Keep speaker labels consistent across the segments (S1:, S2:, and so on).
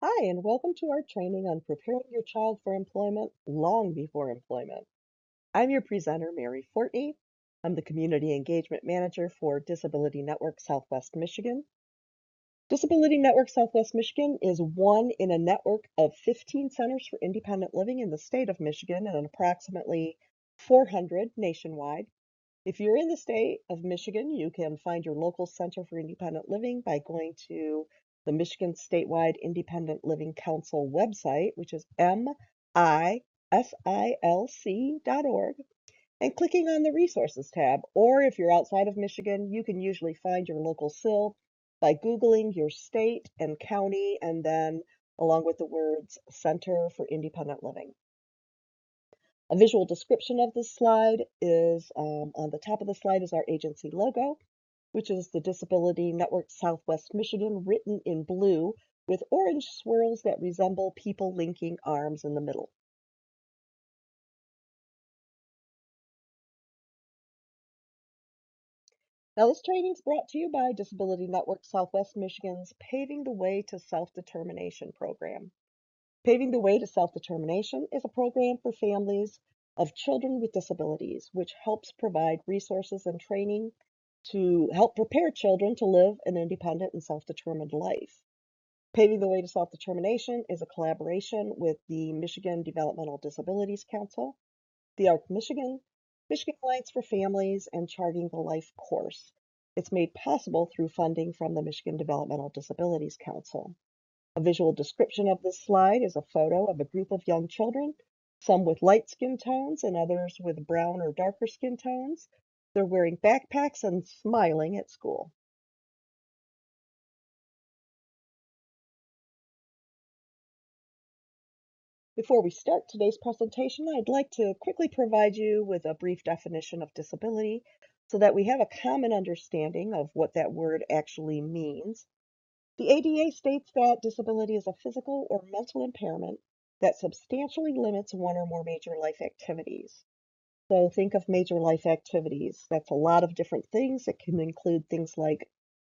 S1: Hi, and welcome to our training on preparing your child for employment long before employment. I'm your presenter, Mary Fortney. I'm the Community Engagement Manager for Disability Network Southwest Michigan. Disability Network Southwest Michigan is one in a network of 15 centers for independent living in the state of Michigan and approximately 400 nationwide. If you're in the state of Michigan, you can find your local Center for Independent Living by going to the Michigan Statewide Independent Living Council website, which is misilc.org, and clicking on the Resources tab. Or if you're outside of Michigan, you can usually find your local SIL by Googling your state and county and then along with the words Center for Independent Living. A visual description of this slide is on the top of the slide is our agency logo, which is the Disability Network Southwest Michigan written in blue with orange swirls that resemble people linking arms in the middle. Now, this training is brought to you by Disability Network Southwest Michigan's Paving the Way to Self-Determination program. Paving the Way to Self-Determination is a program for families of children with disabilities, which helps provide resources and training to help prepare children to live an independent and self-determined life. Paving the Way to Self-Determination is a collaboration with the Michigan Developmental Disabilities Council, the ARC Michigan, Michigan Alliance for Families, and Charting the Life course. It's made possible through funding from the Michigan Developmental Disabilities Council. A visual description of this slide is a photo of a group of young children, some with light skin tones and others with brown or darker skin tones. They're wearing backpacks and smiling at school. Before we start today's presentation, I'd like to quickly provide you with a brief definition of disability so that we have a common understanding of what that word actually means. The ADA states that disability is a physical or mental impairment that substantially limits one or more major life activities. So think of major life activities. That's a lot of different things. It can include things like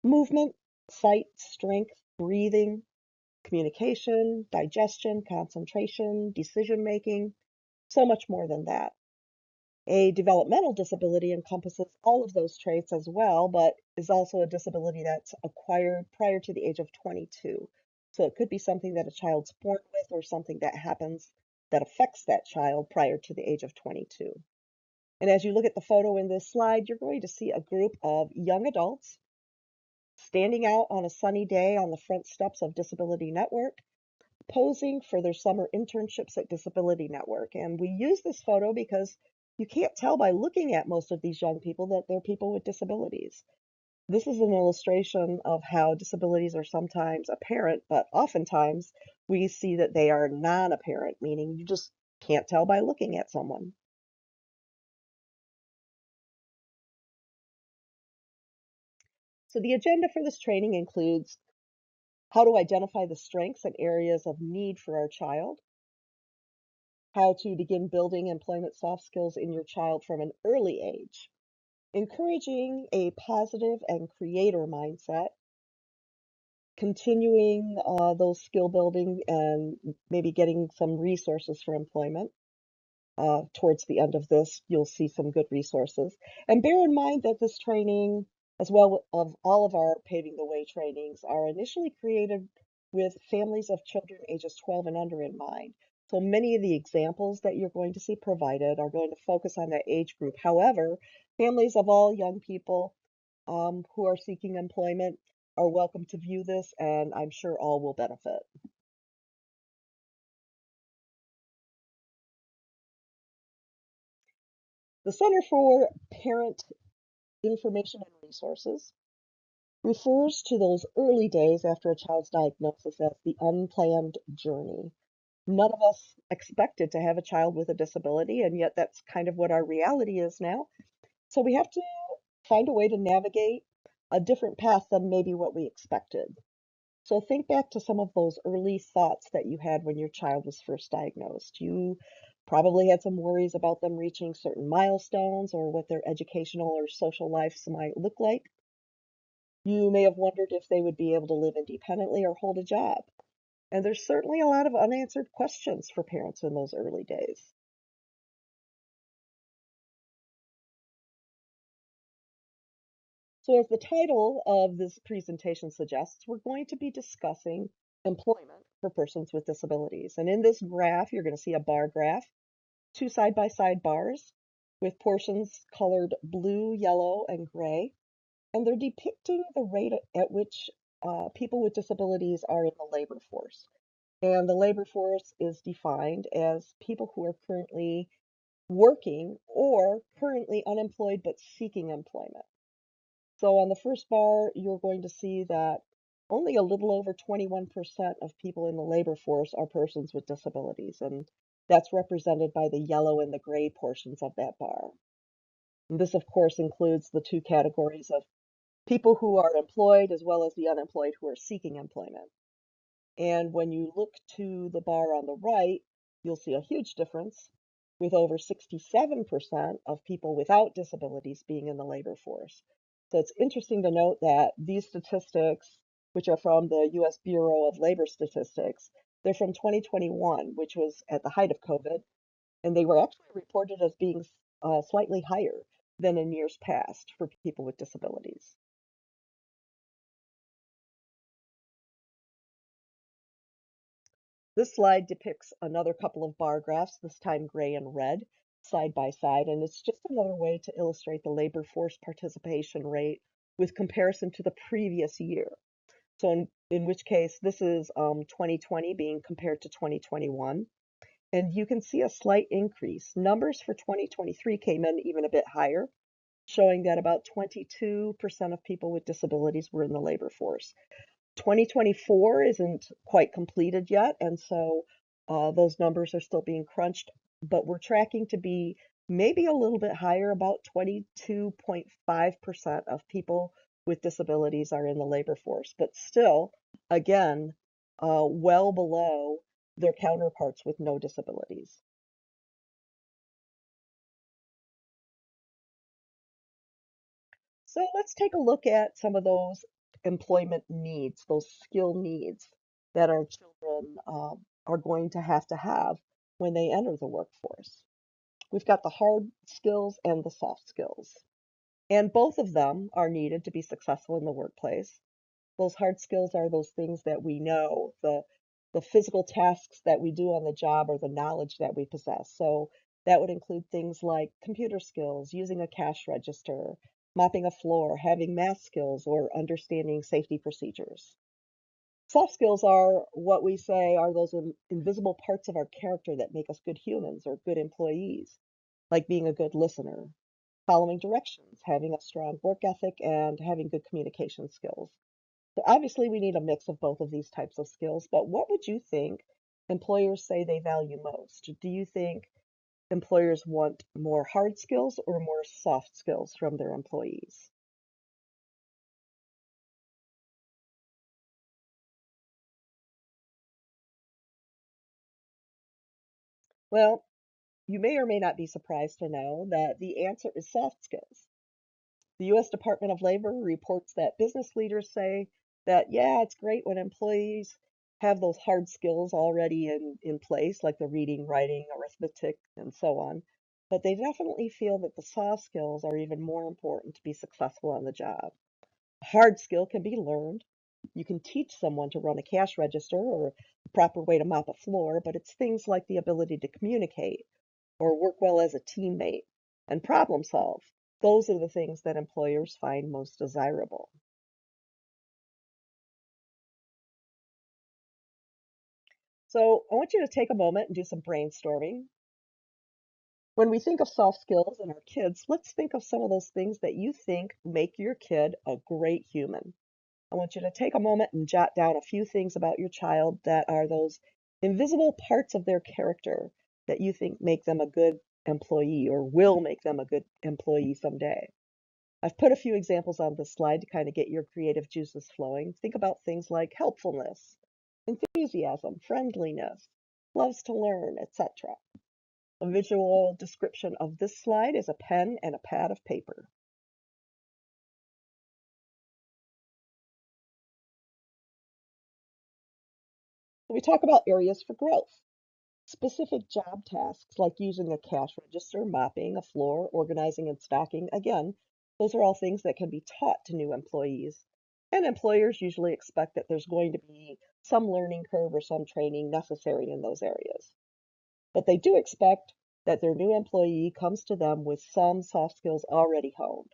S1: movement, sight, strength, breathing, communication, digestion, concentration, decision making, so much more than that. A developmental disability encompasses all of those traits as well, but is also a disability that's acquired prior to the age of 22. So it could be something that a child's born with or something that happens that affects that child prior to the age of 22. And as you look at the photo in this slide, you're going to see a group of young adults standing out on a sunny day on the front steps of Disability Network, posing for their summer internships at Disability Network. And we use this photo because you can't tell by looking at most of these young people that they're people with disabilities. This is an illustration of how disabilities are sometimes apparent, but oftentimes we see that they are non-apparent, meaning you just can't tell by looking at someone. So the agenda for this training includes how to identify the strengths and areas of need for our child, how to begin building employment soft skills in your child from an early age, encouraging a positive and creator mindset, continuing those skill building and maybe getting some resources for employment. Towards the end of this, you'll see some good resources. And bear in mind that this training, as well of all of our Paving the Way trainings, are initially created with families of children ages 12 and under in mind. So many of the examples that you're going to see provided are going to focus on that age group. However, families of all young people who are seeking employment are welcome to view this, and I'm sure all will benefit. The Center for Parent Information and Resources refers to those early days after a child's diagnosis as the unplanned journey. None of us expected to have a child with a disability, and yet that's kind of what our reality is now. So we have to find a way to navigate a different path than maybe what we expected. So think back to some of those early thoughts that you had when your child was first diagnosed. You probably had some worries about them reaching certain milestones or what their educational or social lives might look like. You may have wondered if they would be able to live independently or hold a job. And there's certainly a lot of unanswered questions for parents in those early days. So as the title of this presentation suggests, we're going to be discussing employment for persons with disabilities. And in this graph, you're going to see a bar graph, two side-by-side bars with portions colored blue, yellow, and gray. And they're depicting the rate at which people with disabilities are in the labor force. And the labor force is defined as people who are currently working or currently unemployed but seeking employment. So on the first bar, you're going to see that only a little over 21% of people in the labor force are persons with disabilities, and that's represented by the yellow and the gray portions of that bar. And this, of course, includes the two categories of people who are employed as well as the unemployed who are seeking employment. And when you look to the bar on the right, you'll see a huge difference with over 67% of people without disabilities being in the labor force. So it's interesting to note that these statistics, which are from the US Bureau of Labor Statistics, they're from 2021, which was at the height of COVID, and they were actually reported as being slightly higher than in years past for people with disabilities. This slide depicts another couple of bar graphs, this time gray and red, side by side, and it's just another way to illustrate the labor force participation rate with comparison to the previous year. So in which case, this is 2020 being compared to 2021, and you can see a slight increase. Numbers for 2023 came in even a bit higher, showing that about 22% of people with disabilities were in the labor force. 2024 isn't quite completed yet, and so those numbers are still being crunched, but we're tracking to be maybe a little bit higher, about 22.5% of people with disabilities are in the labor force, but still, again, well below their counterparts with no disabilities. So let's take a look at some of those employment needs, those skill needs that our children are going to have when they enter the workforce. We've got the hard skills and the soft skills, and both of them are needed to be successful in the workplace. Those hard skills are those things that we know, the physical tasks that we do on the job or the knowledge that we possess. So that would include things like computer skills, using a cash register, mopping a floor, having math skills, or understanding safety procedures. Soft skills are what we say are those invisible parts of our character that make us good humans or good employees, like being a good listener, following directions, having a strong work ethic, and having good communication skills. So obviously, we need a mix of both of these types of skills, but what would you think employers say they value most? Do you think employers want more hard skills or more soft skills from their employees? Well, you may or may not be surprised to know that the answer is soft skills. The US Department of Labor reports that business leaders say that, yeah, it's great when employees have those hard skills already in place, like the reading, writing, arithmetic, and so on. But they definitely feel that the soft skills are even more important to be successful on the job. A hard skill can be learned. You can teach someone to run a cash register or the proper way to mop a floor, but it's things like the ability to communicate or work well as a teammate and problem solve. Those are the things that employers find most desirable. So I want you to take a moment and do some brainstorming. When we think of soft skills in our kids, let's think of some of those things that you think make your kid a great human. I want you to take a moment and jot down a few things about your child that are those invisible parts of their character that you think make them a good employee or will make them a good employee someday. I've put a few examples on this slide to kind of get your creative juices flowing. Think about things like helpfulness, enthusiasm, friendliness, loves to learn, etc. A visual description of this slide is a pen and a pad of paper. We talk about areas for growth. Specific job tasks like using a cash register, mopping a floor, organizing and stocking. Again, those are all things that can be taught to new employees. And employers usually expect that there's going to be some learning curve or some training necessary in those areas. But they do expect that their new employee comes to them with some soft skills already honed.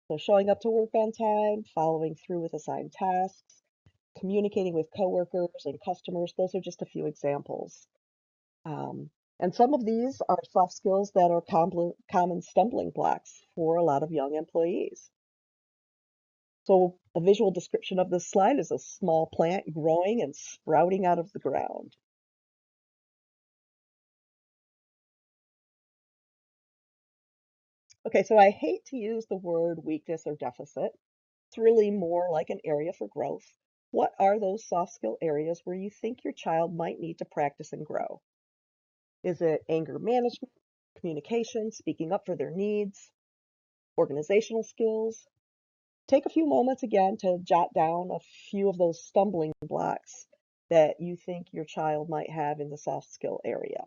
S1: So showing up to work on time, following through with assigned tasks, communicating with coworkers and customers, those are just a few examples. Um, and some of these are soft skills that are common stumbling blocks for a lot of young employees. So a visual description of this slide is a small plant growing and sprouting out of the ground. Okay, so I hate to use the word weakness or deficit. It's really more like an area for growth. What are those soft skill areas where you think your child might need to practice and grow? Is it anger management, communication, speaking up for their needs, organizational skills? Take a few moments again to jot down a few of those stumbling blocks that you think your child might have in the soft skill area.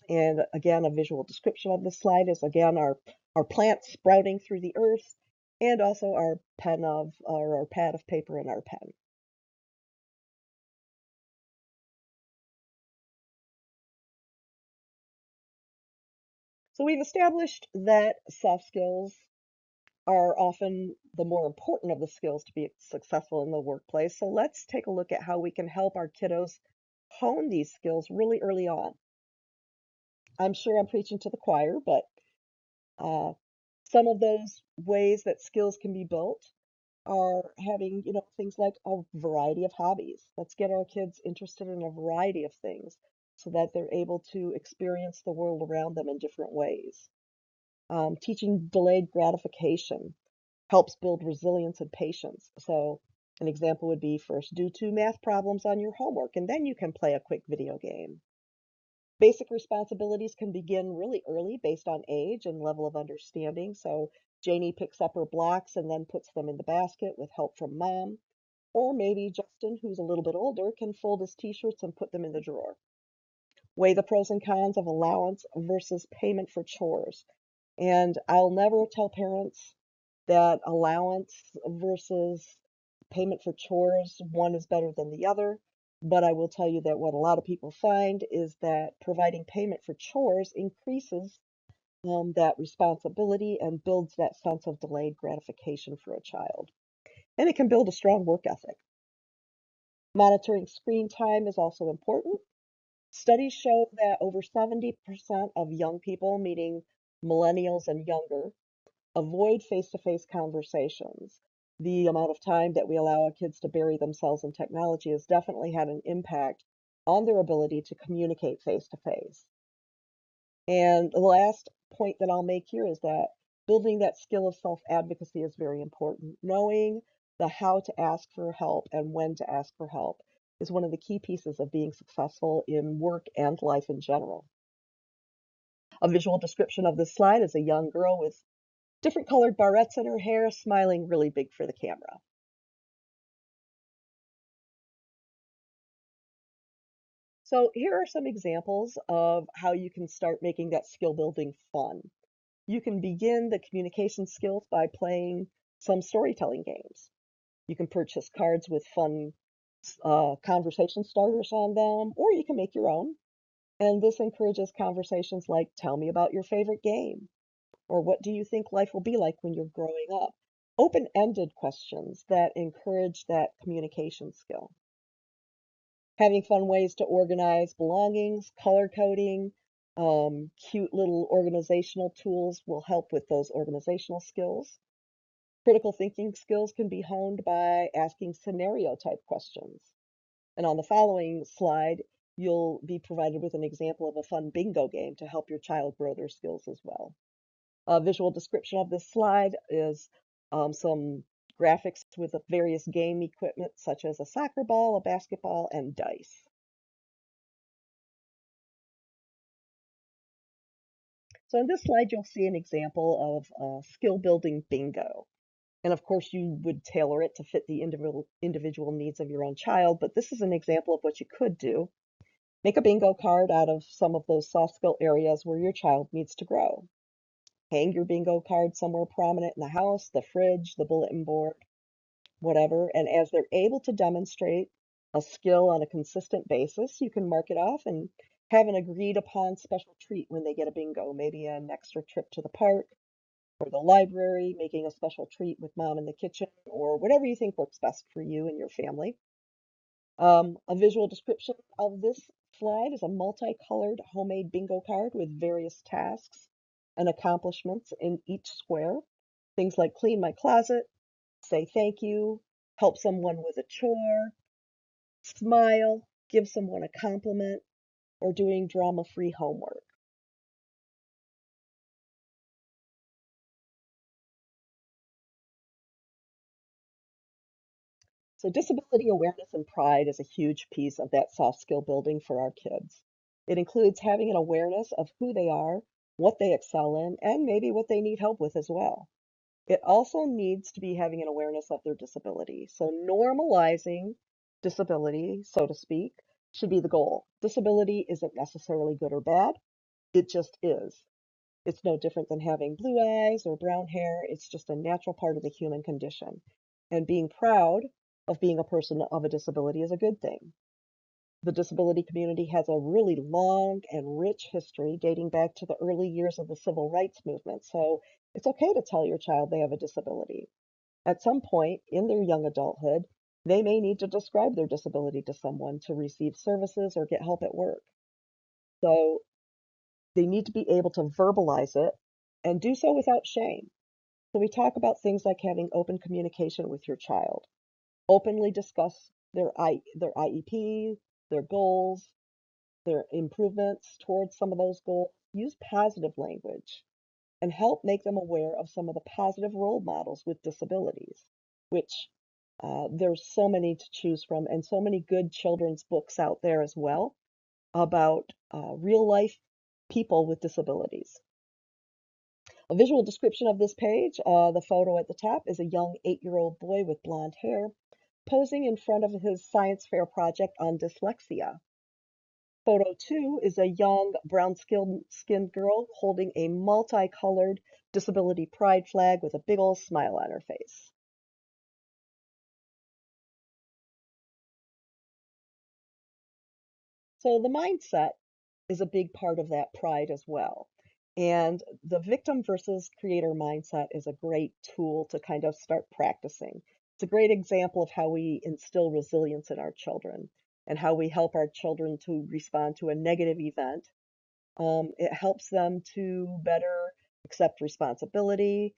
S1: And again, a visual description of this slide is again our plant sprouting through the earth and also our pen of or our pad of paper and our pen. So we've established that soft skills are often the more important of the skills to be successful in the workplace. So let's take a look at how we can help our kiddos hone these skills really early on. I'm sure I'm preaching to the choir, but uh, some of those ways that skills can be built are having, things like a variety of hobbies. Let's get our kids interested in a variety of things so that they're able to experience the world around them in different ways. Teaching delayed gratification helps build resilience and patience. So, an example would be first do two math problems on your homework, and then you can play a quick video game. Basic responsibilities can begin really early based on age and level of understanding. So Janie picks up her blocks and then puts them in the basket with help from mom. Or maybe Justin, who's a little bit older, can fold his t-shirts and put them in the drawer. Weigh the pros and cons of allowance versus payment for chores. And I'll never tell parents that allowance versus payment for chores, one is better than the other. But I will tell you that what a lot of people find is that providing payment for chores increases that responsibility and builds that sense of delayed gratification for a child. And it can build a strong work ethic. Monitoring screen time is also important. Studies show that over 70% of young people, meaning millennials and younger, avoid face-to-face conversations. The amount of time that we allow our kids to bury themselves in technology has definitely had an impact on their ability to communicate face-to-face. And the last point that I'll make here is that building that skill of self-advocacy is very important. Knowing the how to ask for help and when to ask for help is one of the key pieces of being successful in work and life in general. A visual description of this slide is a young girl with different colored barrettes in her hair, smiling really big for the camera. So here are some examples of how you can start making that skill building fun. You can begin the communication skills by playing some storytelling games. You can purchase cards with fun conversation starters on them, or you can make your own. And this encourages conversations like, tell me about your favorite game, or what do you think life will be like when you're growing up? Open-ended questions that encourage that communication skill. Having fun ways to organize belongings, color coding, cute little organizational tools will help with those organizational skills. Critical thinking skills can be honed by asking scenario type questions. And on the following slide, you'll be provided with an example of a fun bingo game to help your child grow their skills as well. A visual description of this slide is some graphics with various game equipment such as a soccer ball, a basketball, and dice. So in this slide, you'll see an example of skill building bingo. And of course, you would tailor it to fit the individual needs of your own child, but this is an example of what you could do. Make a bingo card out of some of those soft skill areas where your child needs to grow. Hang your bingo card somewhere prominent in the house, the fridge, the bulletin board, whatever. And as they're able to demonstrate a skill on a consistent basis, you can mark it off and have an agreed upon special treat when they get a bingo, maybe an extra trip to the park or the library, making a special treat with mom in the kitchen, or whatever you think works best for you and your family. A visual description of this slide is a multicolored homemade bingo card with various tasks and accomplishments in each square. Things like clean my closet, say thank you, help someone with a chore, smile, give someone a compliment, or doing drama-free homework. So disability awareness and pride is a huge piece of that soft skill building for our kids. It includes having an awareness of who they are, what they excel in, and maybe what they need help with as well. It also needs to be having an awareness of their disability. So normalizing disability, so to speak, should be the goal. Disability isn't necessarily good or bad. It just is. It's no different than having blue eyes or brown hair. It's just a natural part of the human condition. And being proud of being a person of a disability is a good thing. The disability community has a really long and rich history dating back to the early years of the civil rights movement. So it's okay to tell your child they have a disability. At some point in their young adulthood, they may need to describe their disability to someone to receive services or get help at work. So they need to be able to verbalize it and do so without shame. So we talk about things like having open communication with your child, openly discuss their IEP, their goals, their improvements towards some of those goals. Use positive language and help make them aware of some of the positive role models with disabilities, which there's so many to choose from and so many good children's books out there as well about real life people with disabilities. A visual description of this page, the photo at the top is a young 8-year-old boy with blonde hair posing in front of his science fair project on dyslexia. Photo 2 is a young brown-skinned girl holding a multicolored disability pride flag with a big old smile on her face. So the mindset is a big part of that pride as well. And the victim versus creator mindset is a great tool to kind of start practicing. It's a great example of how we instill resilience in our children and how we help our children to respond to a negative event. It helps them to better accept responsibility,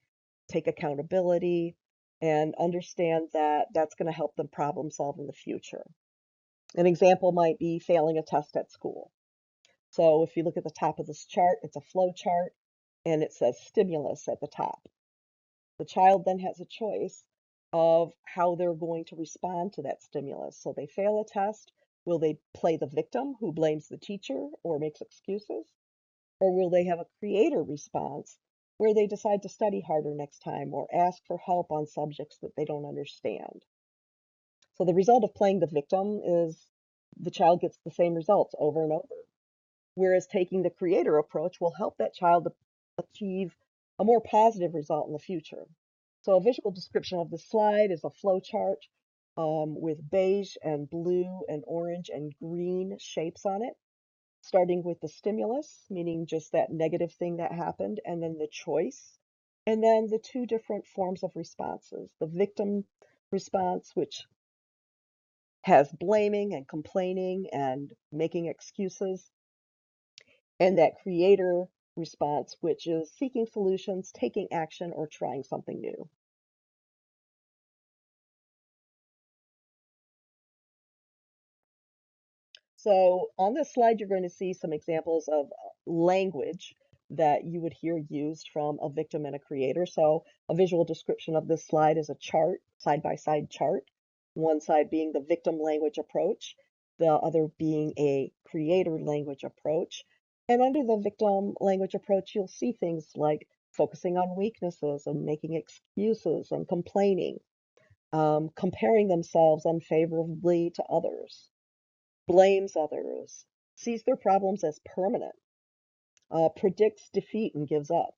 S1: take accountability, and understand that that's going to help them problem solve in the future. An example might be failing a test at school. So if you look at the top of this chart, it's a flow chart and it says stimulus at the top. The child then has a choice of how they're going to respond to that stimulus. So they fail a test. Will they play the victim who blames the teacher or makes excuses? Or will they have a creator response where they decide to study harder next time or ask for help on subjects that they don't understand? So the result of playing the victim is the child gets the same results over and over. Whereas taking the creator approach will help that child achieve a more positive result in the future. So a visual description of the slide is a flow chart with beige and blue and orange and green shapes on it, starting with the stimulus, meaning just that negative thing that happened, and then the choice, and then the two different forms of responses. The victim response, which has blaming and complaining and making excuses, and that creator response, which is seeking solutions, taking action, or trying something new. So on this slide, you're going to see some examples of language that you would hear used from a victim and a creator. So a visual description of this slide is a chart, side-by-side chart, one side being the victim language approach, the other being a creator language approach. And under the victim language approach, you'll see things like focusing on weaknesses and making excuses and complaining, comparing themselves unfavorably to others, blames others, sees their problems as permanent, predicts defeat and gives up.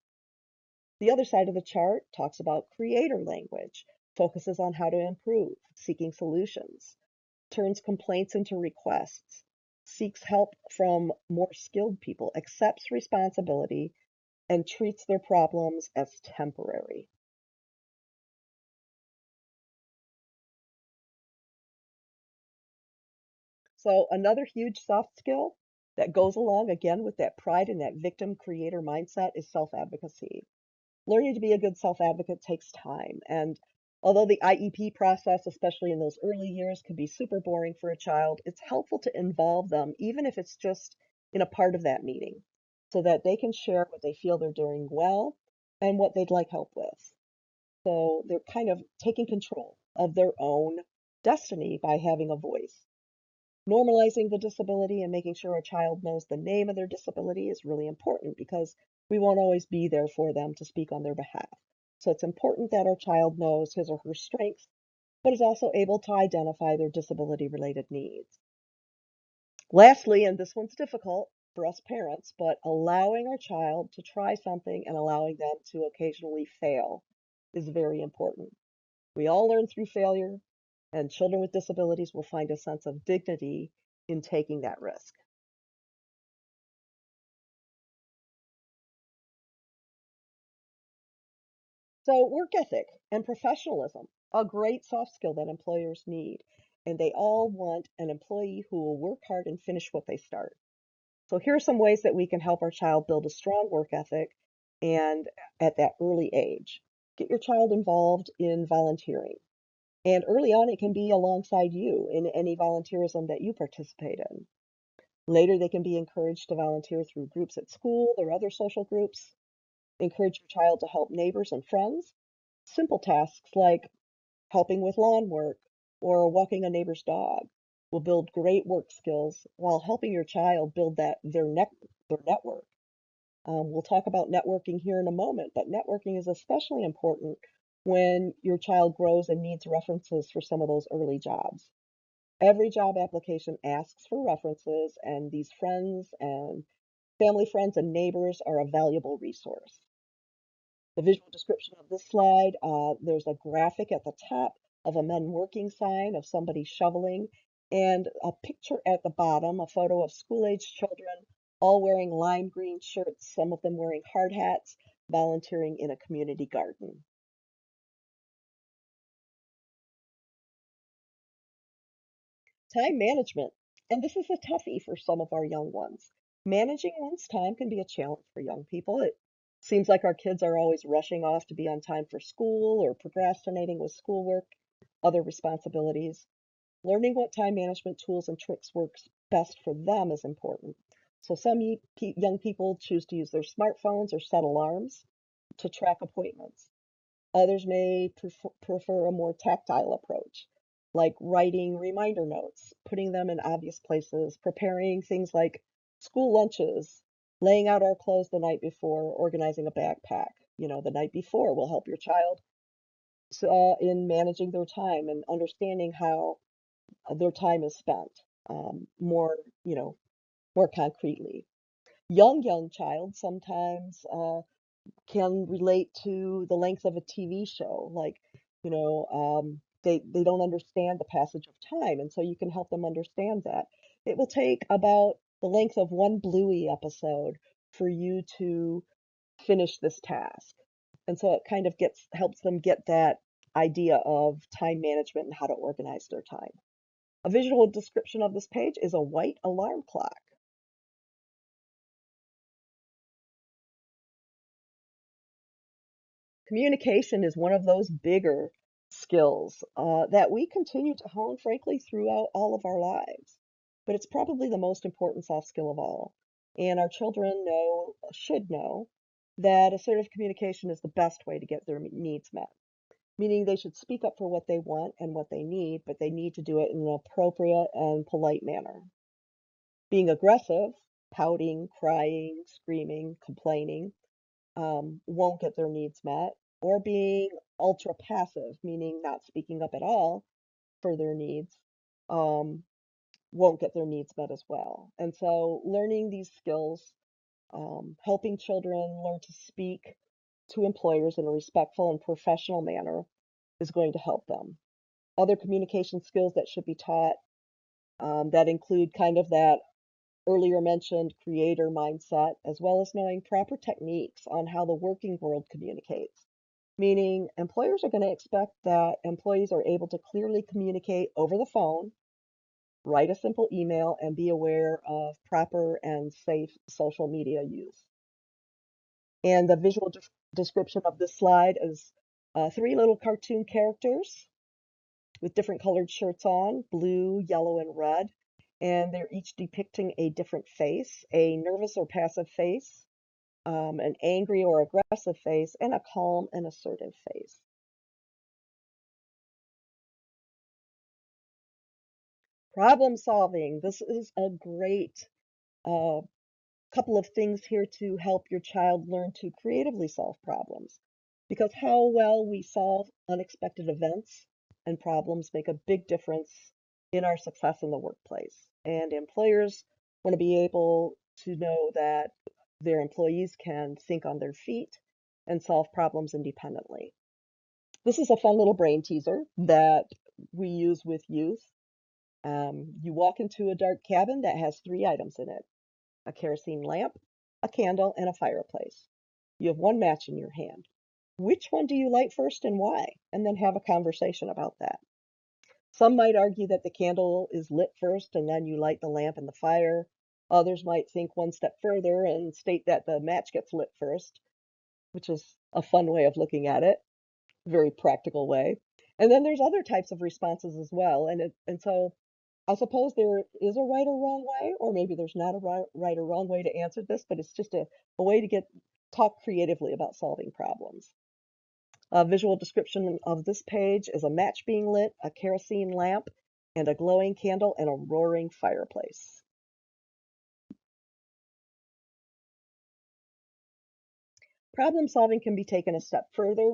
S1: The other side of the chart talks about creator language, focuses on how to improve, seeking solutions, turns complaints into requests, seeks help from more skilled people, accepts responsibility, and treats their problems as temporary. So, another huge soft skill that goes along again with that pride and that victim creator mindset is self advocacy. Learning to be a good self advocate takes time. And although the IEP process, especially in those early years, can be super boring for a child, it's helpful to involve them, even if it's just in a part of that meeting, so that they can share what they feel they're doing well and what they'd like help with. So they're kind of taking control of their own destiny by having a voice. Normalizing the disability and making sure a child knows the name of their disability is really important because we won't always be there for them to speak on their behalf. So it's important that our child knows his or her strengths, but is also able to identify their disability related needs. Lastly, and this one's difficult for us parents, but allowing our child to try something and allowing them to occasionally fail is very important. We all learn through failure, and children with disabilities will find a sense of dignity in taking that risk. So, work ethic and professionalism, a great soft skill that employers need, and they all want an employee who will work hard and finish what they start. So, here are some ways that we can help our child build a strong work ethic and at that early age. Get your child involved in volunteering. And early on, it can be alongside you in any volunteerism that you participate in. Later, they can be encouraged to volunteer through groups at school or other social groups. Encourage your child to help neighbors and friends. Simple tasks like helping with lawn work or walking a neighbor's dog will build great work skills while helping your child build their network. We'll talk about networking here in a moment, but networking is especially important when your child grows and needs references for some of those early jobs. Every job application asks for references, and these friends and family friends and neighbors are a valuable resource. The visual description of this slide, there's a graphic at the top of a men working sign of somebody shoveling, and a picture at the bottom, a photo of school-aged children, all wearing lime green shirts, some of them wearing hard hats, volunteering in a community garden. Time management. And this is a toughie for some of our young ones. Managing one's time can be a challenge for young people. It seems like our kids are always rushing off to be on time for school or procrastinating with schoolwork, other responsibilities. Learning what time management tools and tricks works best for them is important. So some young people choose to use their smartphones or set alarms to track appointments. Others may prefer a more tactile approach, like writing reminder notes, putting them in obvious places, preparing things like school lunches, laying out our clothes the night before, organizing a backpack, the night before will help your child in managing their time and understanding how their time is spent more, more concretely. Young child sometimes can relate to the length of a TV show. Like, they don't understand the passage of time, and so you can help them understand that. It will take about the length of one Bluey episode for you to finish this task. And so it kind of gets helps them get that idea of time management and how to organize their time. A visual description of this page is a white alarm clock. Communication is one of those bigger skills that we continue to hone, frankly, throughout all of our lives. But it's probably the most important soft skill of all. And our children should know that assertive communication is the best way to get their needs met, meaning they should speak up for what they want and what they need, but they need to do it in an appropriate and polite manner. Being aggressive, pouting, crying, screaming, complaining, won't get their needs met, or being ultra passive, meaning not speaking up at all for their needs, um, won't get their needs met as well. And so, learning these skills, helping children learn to speak to employers in a respectful and professional manner is going to help them. Other communication skills that should be taught that include kind of that earlier mentioned creator mindset, as well as knowing proper techniques on how the working world communicates. Meaning, employers are going to expect that employees are able to clearly communicate over the phone, write a simple email, and be aware of proper and safe social media use. And the visual description of this slide is three little cartoon characters with different colored shirts on, blue, yellow, and red. And they're each depicting a different face, a nervous or passive face, an angry or aggressive face, and a calm and assertive face. Problem solving. This is a great uh, couple of things here to help your child learn to creatively solve problems. Because how well we solve unexpected events and problems make a big difference in our success in the workplace. And employers want to be able to know that their employees can think on their feet and solve problems independently. This is a fun little brain teaser that we use with youth. You walk into a dark cabin that has three items in it: a kerosene lamp, a candle, and a fireplace. You have one match in your hand. Which one do you light first and why? And then have a conversation about that. Some might argue that the candle is lit first and then you light the lamp and the fire. Others might think one step further and state that the match gets lit first, which is a fun way of looking at it, very practical way. And then there's other types of responses as well. And so I suppose there is a right or wrong way, or maybe there's not a right or wrong way to answer this, but it's just a way to get talk creatively about solving problems. A visual description of this page is a match being lit, a kerosene lamp, and a glowing candle, and a roaring fireplace. Problem solving can be taken a step further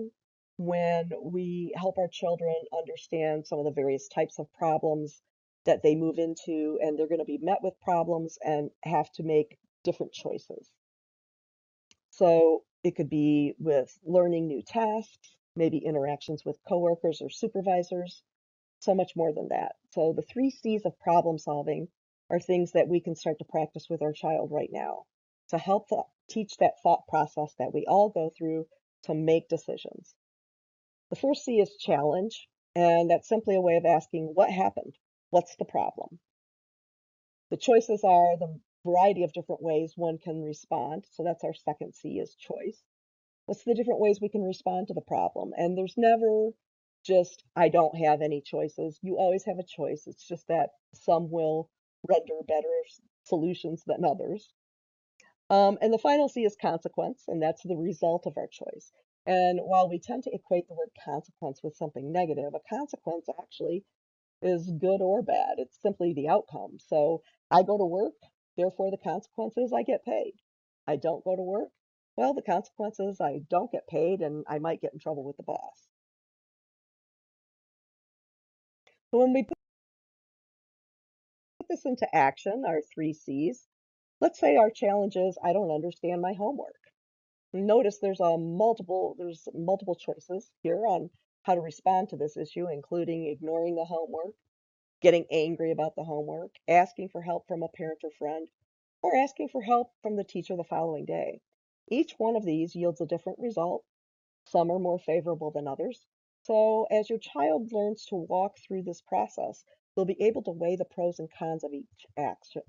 S1: when we help our children understand some of the various types of problems that they move into, and they're going to be met with problems and have to make different choices. So it could be with learning new tasks, maybe interactions with coworkers or supervisors, so much more than that. So the three C's of problem solving are things that we can start to practice with our child right now to help teach that thought process that we all go through to make decisions. The first C is challenge, and that's simply a way of asking, what happened? What's the problem? The choices are the variety of different ways one can respond. So that's our second C is choice. What's the different ways we can respond to the problem? And there's never just, I don't have any choices. You always have a choice. It's just that some will render better solutions than others. And the final C is consequence, and that's the result of our choice. And while we tend to equate the word consequence with something negative, a consequence actually is good or bad. It's simply the outcome. So I go to work, therefore the consequence is I get paid. I don't go to work, well, the consequence is I don't get paid and I might get in trouble with the boss. So when we put this into action, our three C's, let's say our challenge is I don't understand my homework. Notice there's multiple choices here on how to respond to this issue, including ignoring the homework, getting angry about the homework, asking for help from a parent or friend, or asking for help from the teacher the following day. Each one of these yields a different result. Some are more favorable than others. So as your child learns to walk through this process, they'll be able to weigh the pros and cons of each action.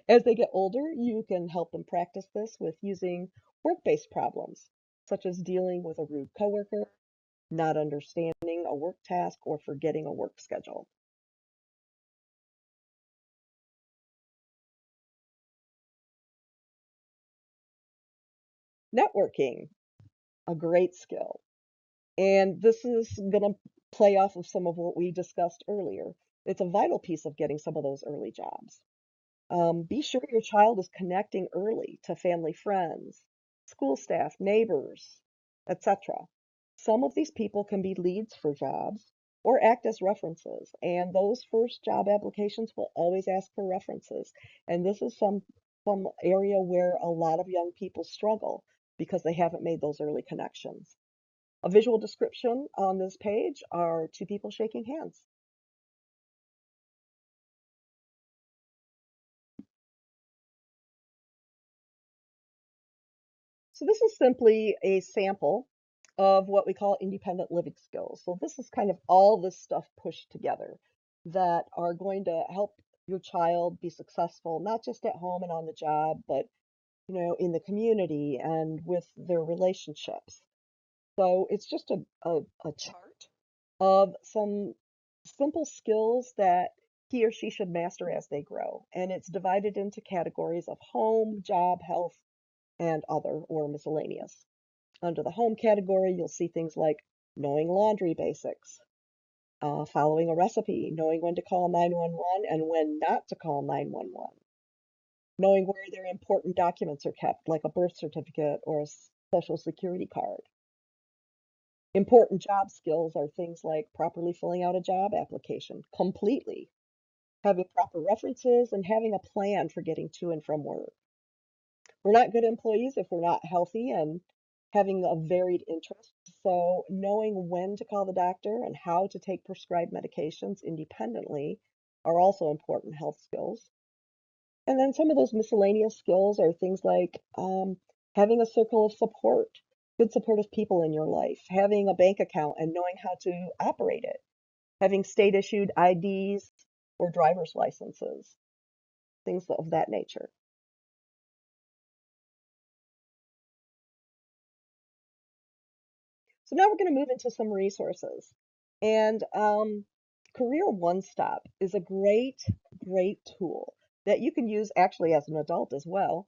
S1: As they get older, you can help them practice this with using work-based problems, such as dealing with a rude coworker, not understanding a work task, or forgetting a work schedule. Networking, a great skill. And this is going to play off of some of what we discussed earlier. It's a vital piece of getting some of those early jobs. Be sure your child is connecting early to family friends, school staff, neighbors, etc. Some of these people can be leads for jobs or act as references, and those first job applications will always ask for references. And this is some area where a lot of young people struggle because they haven't made those early connections. A visual description on this page are two people shaking hands. So this is simply a sample of what we call independent living skills. So this is kind of all this stuff pushed together that are going to help your child be successful, not just at home and on the job, but in the community and with their relationships. So it's just a chart of some simple skills that he or she should master as they grow. And it's divided into categories of home, job, health, and other or miscellaneous. Under the home category, you'll see things like knowing laundry basics, following a recipe, knowing when to call 911 and when not to call 911, knowing where their important documents are kept, like a birth certificate or a social security card. Important job skills are things like properly filling out a job application completely, having proper references, and having a plan for getting to and from work. We're not good employees if we're not healthy and having a varied interest. So, knowing when to call the doctor and how to take prescribed medications independently are also important health skills. And then some of those miscellaneous skills are things like having a circle of support, good supportive people in your life, having a bank account and knowing how to operate it, having state issued IDs or driver's licenses, things of that nature. So now we're going to move into some resources. And Career One Stop is a great tool that you can use actually as an adult as well.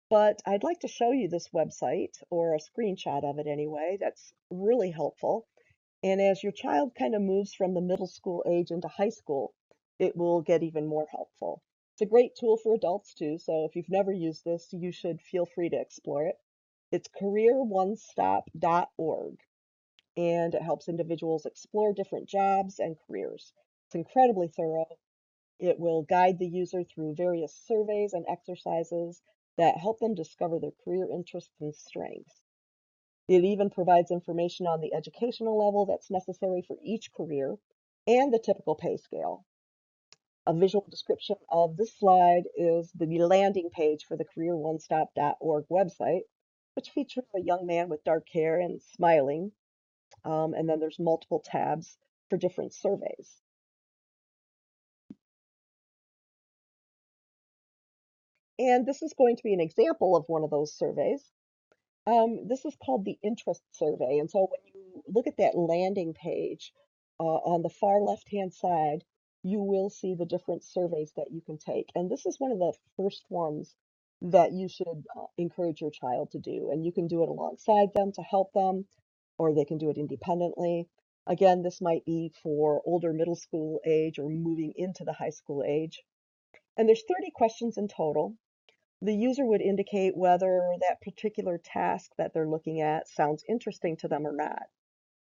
S1: But I'd like to show you this website or a screenshot of it anyway. That's really helpful. And as your child kind of moves from the middle school age into high school, it will get even more helpful. It's a great tool for adults too. So if you've never used this, you should feel free to explore it. It's careeronestop.org and it helps individuals explore different jobs and careers. It's incredibly thorough. It will guide the user through various surveys and exercises that help them discover their career interests and strengths. It even provides information on the educational level that's necessary for each career and the typical pay scale. A visual description of this slide is the landing page for the careeronestop.org website, which features a young man with dark hair and smiling, and then there's multiple tabs for different surveys. And this is going to be an example of one of those surveys. This is called the interest survey. And so when you look at that landing page on the far left-hand side, you will see the different surveys that you can take. And this is one of the first ones that you should encourage your child to do. And you can do it alongside them to help them, or they can do it independently. Again, this might be for older middle school age or moving into the high school age. And there's 30 questions in total. The user would indicate whether that particular task that they're looking at sounds interesting to them or not.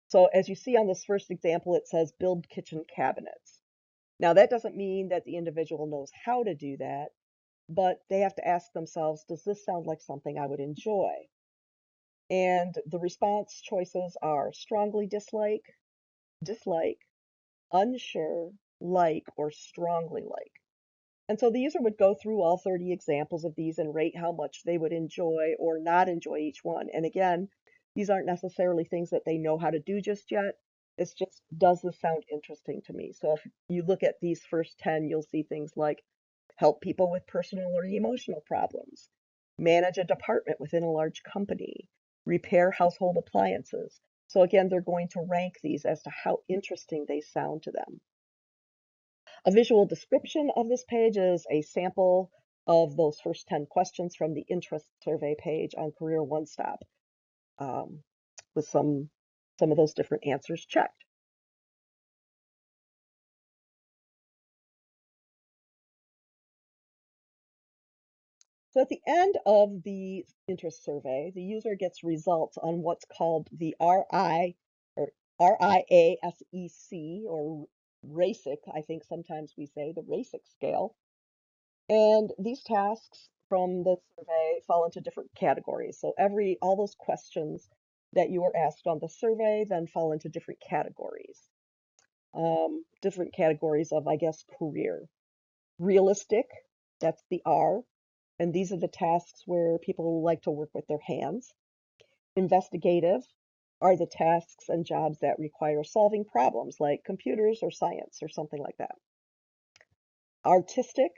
S1: So as you see on this first example, it says build kitchen cabinets. Now that doesn't mean that the individual knows how to do that, but they have to ask themselves, does this sound like something I would enjoy? And the response choices are strongly dislike, dislike, unsure, like, or strongly like. And so the user would go through all 30 examples of these and rate how much they would enjoy or not enjoy each one. And again, these aren't necessarily things that they know how to do just yet. It's just, does this sound interesting to me? So if you look at these first 10, you'll see things like help people with personal or emotional problems, manage a department within a large company, repair household appliances. So again, they're going to rank these as to how interesting they sound to them. A visual description of this page is a sample of those first 10 questions from the interest survey page on Career One Stop, um, with some of those different answers checked. So at the end of the interest survey, the user gets results on what's called the or RIASEC or RASIC, I think sometimes we say the RASIC scale. And these tasks from the survey fall into different categories. So all those questions that you were asked on the survey then fall into different categories of, I guess, career. Realistic, that's the R, and these are the tasks where people like to work with their hands. Investigative are the tasks and jobs that require solving problems like computers or science or something like that. Artistic,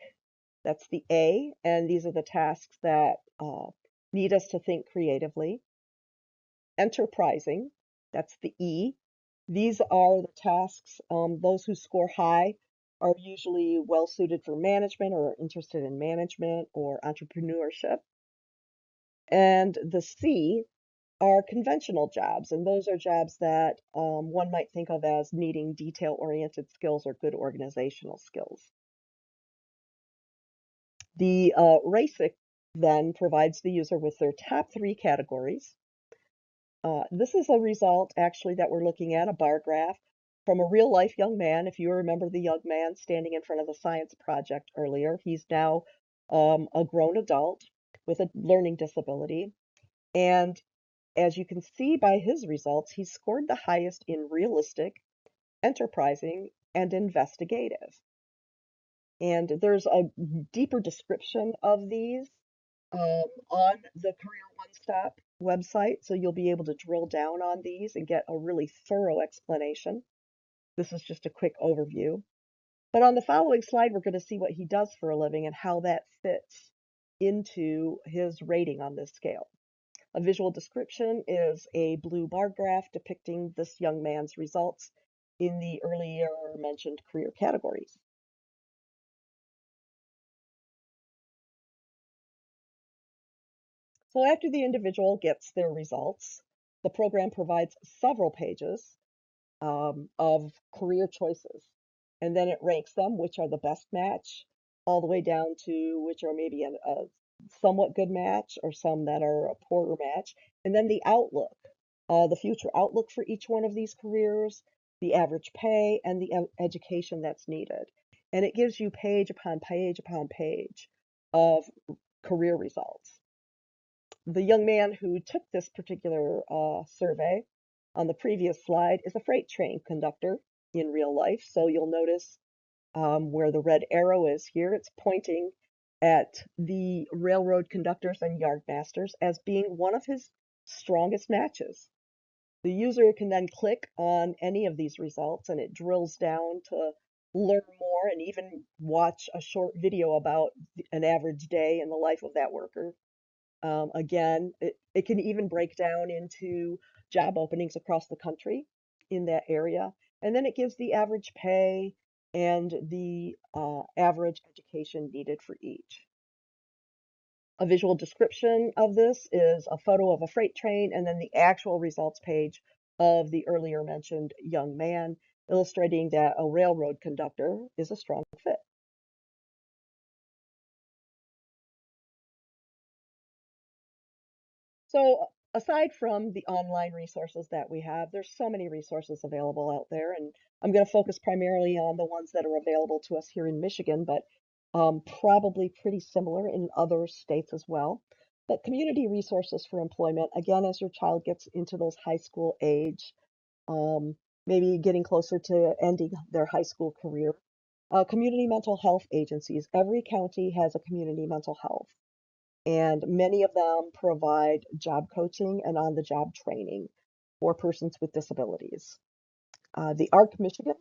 S1: that's the A, and these are the tasks that need us to think creatively. Enterprising, that's the E. These are the tasks, those who score high are usually well suited for management or interested in management or entrepreneurship. And the C are conventional jobs, and those are jobs that one might think of as needing detail-oriented skills or good organizational skills. The RACIC then provides the user with their top 3 categories. This is a result actually that we're looking at, a bar graph from a real life young man. If you remember the young man standing in front of the science project earlier, he's now a grown adult with a learning disability. And as you can see by his results, he scored the highest in realistic, enterprising, and investigative. And there's a deeper description of these on the Career One Stop website, so you'll be able to drill down on these and get a really thorough explanation. This is just a quick overview. But on the following slide, we're going to see what he does for a living and how that fits into his rating on this scale. A visual description is a blue bar graph depicting this young man's results in the earlier mentioned career categories. So after the individual gets their results, the program provides several pages of career choices. And then it ranks them, which are the best match, all the way down to which are maybe a somewhat good match or some that are a poorer match. And then the outlook, the future outlook for each one of these careers, the average pay, and the education that's needed. And it gives you page upon page upon page of career results. The young man who took this particular survey on the previous slide is a freight train conductor in real life. So you'll notice where the red arrow is here, it's pointing at the railroad conductors and yard masters as being one of his strongest matches. The user can then click on any of these results and it drills down to learn more and even watch a short video about an average day in the life of that worker. Again, it can even break down into job openings across the country in that area. And then it gives the average pay and the average education needed for each. A visual description of this is a photo of a freight train and then the actual results page of the earlier mentioned young man, illustrating that a railroad conductor is a strong fit. So aside from the online resources that we have, there's so many resources available out there, and I'm going to focus primarily on the ones that are available to us here in Michigan, but probably pretty similar in other states as well. But community resources for employment, again, as your child gets into those high school age, um, maybe getting closer to ending their high school career. Community mental health agencies. Every county has a community mental health and many of them provide job coaching and on-the-job training for persons with disabilities. The ARC Michigan,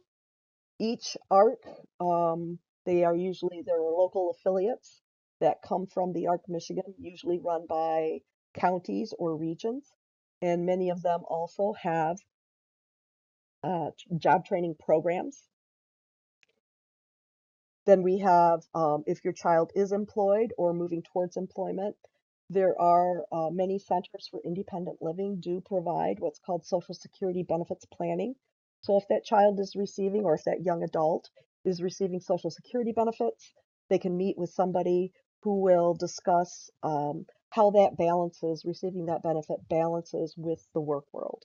S1: each ARC, they are usually their local affiliates that come from the ARC Michigan, usually run by counties or regions, and many of them also have job training programs. Then we have, if your child is employed or moving towards employment, there are many centers for independent living do provide what's called Social Security benefits planning. So if that child is receiving, or if that young adult is receiving Social Security benefits, they can meet with somebody who will discuss how that balances, receiving that benefit balances with the work world.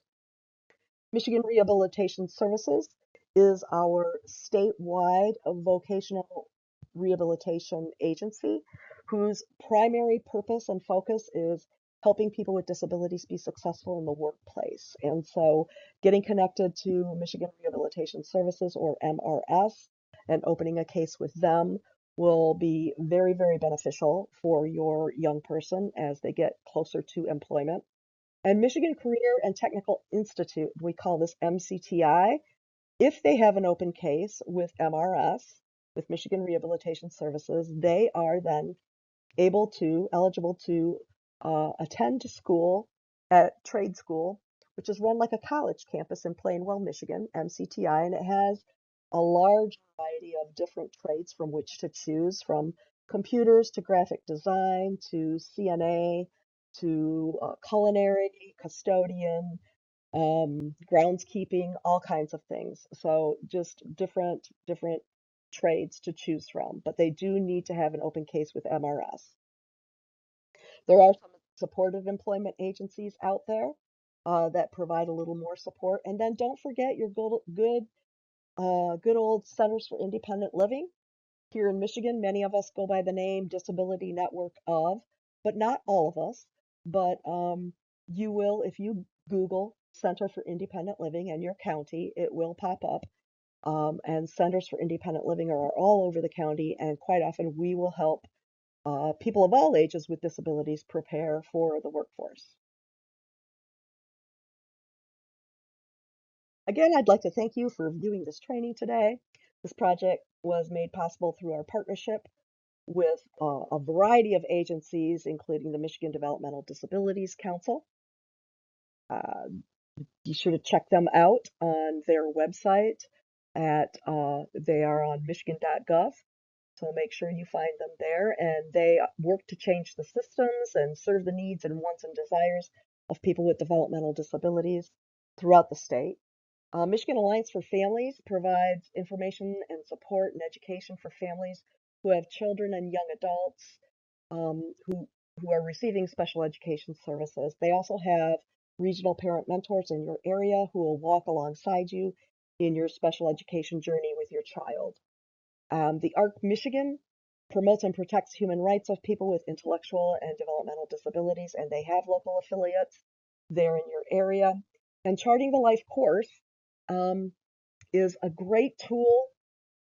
S1: Michigan Rehabilitation Services is our statewide vocational rehabilitation agency whose primary purpose and focus is helping people with disabilities be successful in the workplace. And so getting connected to Michigan Rehabilitation Services, or MRS, and opening a case with them will be very, very beneficial for your young person as they get closer to employment. And Michigan Career and Technical Institute, we call this MCTI, if they have an open case with MRS, with Michigan Rehabilitation Services, they are then eligible to attend school at trade school, which is run like a college campus in Plainwell, Michigan, MCTI, and it has a large variety of different trades from which to choose, from computers to graphic design to CNA to culinary, custodian, groundskeeping, all kinds of things. So just different trades to choose from, but they do need to have an open case with MRS. There are some supportive employment agencies out there that provide a little more support. And then don't forget your good old Centers for Independent Living. Here in Michigan, many of us go by the name Disability Network of, but not all of us. But you will, if you Google Center for Independent Living in your county, it will pop up. And Centers for Independent Living are all over the county, and quite often we will help people of all ages with disabilities prepare for the workforce. Again, I'd like to thank you for viewing this training today. This project was made possible through our partnership with a variety of agencies, including the Michigan Developmental Disabilities Council. Be sure to check them out on their website they are on michigan.gov. So make sure you find them there, and they work to change the systems and serve the needs and wants and desires of people with developmental disabilities throughout the state. Michigan Alliance for Families provides information and support and education for families who have children and young adults who are receiving special education services. They also have regional parent mentors in your area who will walk alongside you in your special education journey with your child. The ARC Michigan promotes and protects human rights of people with intellectual and developmental disabilities, and they have local affiliates there in your area. And Charting the Life course is a great tool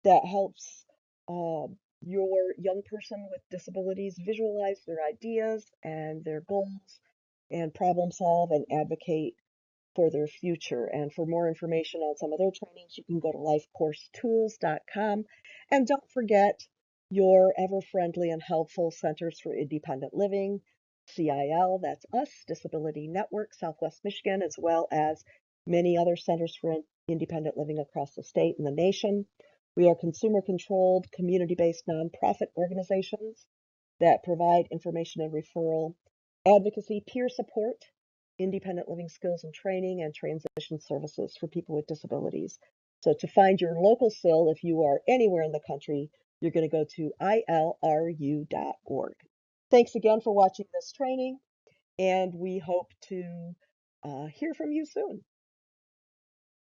S1: that helps uh, your young person with disabilities visualize their ideas and their goals and problem solve and advocate for their future. And for more information on some other trainings, you can go to lifecoursetools.com. And don't forget your ever friendly and helpful Centers for Independent Living, CIL, that's us, Disability Network, Southwest Michigan, as well as many other centers for independent living across the state and the nation. We are consumer controlled, community based nonprofit organizations that provide information and referral, advocacy, peer support, independent living skills and training, and transition services for people with disabilities. So to find your local SIL, if you are anywhere in the country, you're going to go to ilru.org. Thanks again for watching this training, and we hope to hear from you soon.